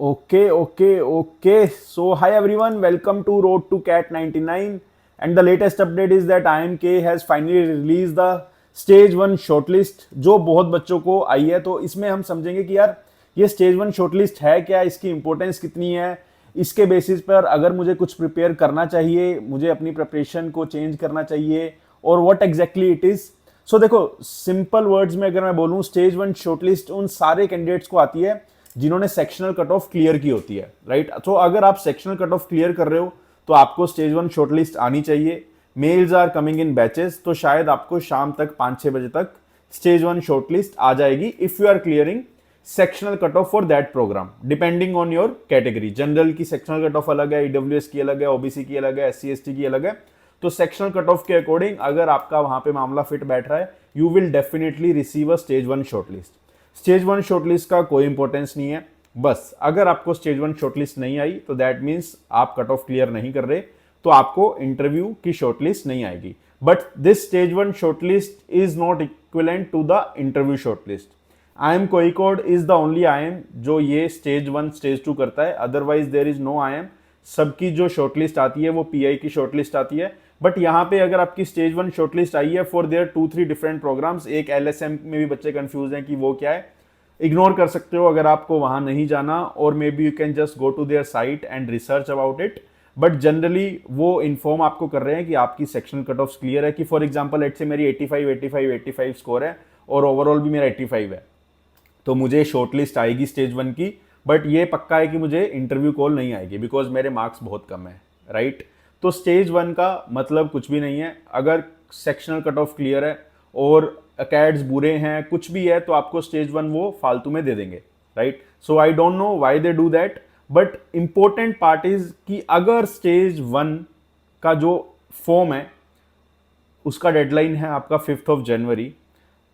Okay. So, hi everyone, welcome to Road to Cat 99. And the latest update is that IMK has finally released the stage one shortlist जो बहुत बच्चों को आई है। तो इसमें हम समझेंगे कि यार ये स्टेज वन शॉर्टलिस्ट है क्या, इसकी इंपॉर्टेंस कितनी है, इसके बेसिस पर अगर मुझे कुछ प्रिपेयर करना चाहिए, मुझे अपनी प्रिपरेशन को चेंज करना चाहिए, और व्हाट एग्जैक्टली इट इज। सो देखो, सिंपल वर्ड्स में अगर मैं बोलूं, स्टेज वन शॉर्टलिस्ट उन सारे कैंडिडेट्स को आती है जिन्होंने सेक्शनल कट ऑफ क्लियर की होती है, राइट। तो अगर आप सेक्शनल कट ऑफ क्लियर कर रहे हो तो आपको स्टेज वन शॉर्टलिस्ट आनी चाहिए। Mails are coming in batches, तो शायद आपको शाम तक 5-6 बजे तक स्टेज वन शॉर्टलिस्ट आ जाएगी if you are clearing sectional cut off for that program, depending on your category. General की सेक्शनल कट ऑफ अलग है, ईडब्ल्यूएस की अलग है, ओबीसी की अलग है, एससी एसटी की अलग है। तो सेक्शनल कट ऑफ के अकॉर्डिंग अगर आपका वहां पे मामला फिट बैठ रहा है, you will definitely receive a stage one shortlist. Stage one shortlist का कोई इंपॉर्टेंस नहीं है, बस अगर आपको स्टेज वन शॉर्टलिस्ट नहीं आई तो दैट मीन्स आप कट ऑफ क्लियर नहीं कर रहे, तो आपको इंटरव्यू की शॉर्टलिस्ट नहीं आएगी। But this stage one shortlist is not equivalent to the interview shortlist. IIM Kozhikode is the only IIM जो ये स्टेज वन स्टेज टू करता है, otherwise there is no IIM। सबकी जो शॉर्टलिस्ट आती है वो PI की शॉर्टलिस्ट आती है। बट यहाँ पे अगर आपकी स्टेज वन शॉर्टलिस्ट आई है फॉर देयर 2-3 डिफरेंट प्रोग्राम्स, एक LSM में भी बच्चे कंफ्यूज हैं कि वो क्या है, इग्नोर कर सकते हो अगर आपको वहां नहीं जाना, और maybe you can just go to their site and research about it. But generally वो इन्फॉर्म आपको कर रहे हैं कि आपकी सेक्शन कट ऑफ क्लियर है, कि फॉर एग्जांपल लेट्स से मेरी 85 स्कोर है और ओवरऑल भी मेरा 85 है, तो मुझे शॉर्टलिस्ट आएगी स्टेज वन की। बट ये पक्का है कि मुझे इंटरव्यू कॉल नहीं आएगी बिकॉज मेरे मार्क्स बहुत कम है, राइट। तो स्टेज वन का मतलब कुछ भी नहीं है। अगर सेक्शनल कट ऑफ क्लियर है और अकेड्स बुरे हैं, कुछ भी है, तो आपको स्टेज वन वो फालतू में दे देंगे, right. So I don't know why they do that, but important part is कि अगर स्टेज वन का जो फॉर्म है उसका डेडलाइन है आपका 5 जनवरी,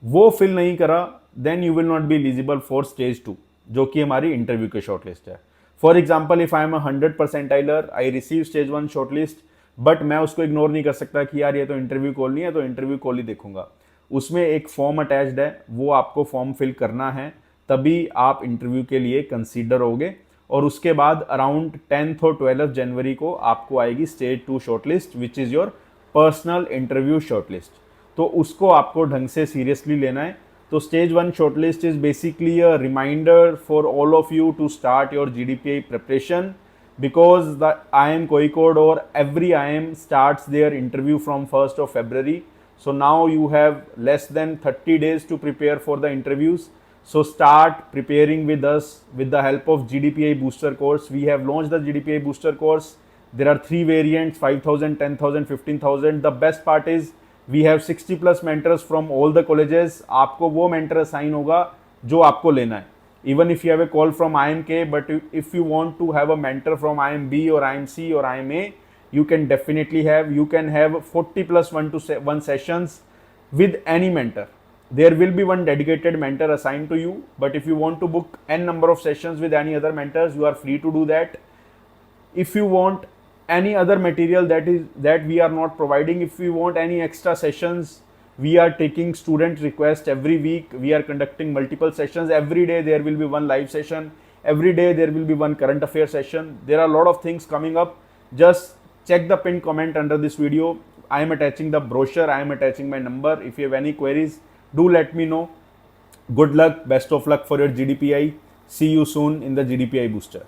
वो फिल नहीं करा, then you will not be eligible for stage two, जो कि हमारी इंटरव्यू की शॉर्टलिस्ट है। For example, if I am 100 percentiler, I receive stage one shortlist, but मैं उसको इग्नोर नहीं कर सकता कि यार ये तो इंटरव्यू कॉल नहीं है, तो इंटरव्यू कॉल ही देखूंगा। उसमें एक फॉर्म अटैच्ड है, वो आपको फॉर्म फिल करना है, तभी आप इंटरव्यू के लिए कंसीडर होगे। और उसके बाद अराउंड 10th और 12th जनवरी को आपको आएगी stage two shortlist, which is your personal interview shortlist. तो उसको आपको ढंग से सीरियसली लेना है। तो stage one shortlist is basically a reminder for all of you to start your GDPI preparation, because the IIM Kozhikode or every IIM starts their interview from 1st of February. So now you have less than 30 days to prepare for the interviews. So start preparing with us with the help of GDPI Booster course. We have launched the GDPI Booster course. There are 3 variants, 5,000, 10,000, 15,000. The best part is we have 60+ mentors from all the colleges. आपको वो mentor assign होगा जो आपको लेना है. Even if you have a call from IMK, but if you want to have a mentor from IMB or IMC or IMA, you can definitely have. You can have 40+ 1-to-1 sessions with any mentor. There will be one dedicated mentor assigned to you, but if you want to book n number of sessions with any other mentors, you are free to do that. If you want any other material that we are not providing, if you want any extra sessions, we are taking student request every week. We are conducting multiple sessions every day. There will be one live session every day. There will be one current affair session. There are a lot of things coming up. Just check the pinned comment under this video. I am attaching the brochure. I am attaching my number. If you have any queries, do let me know. Good luck, best of luck for your GDPI. See you soon in the GDPI booster.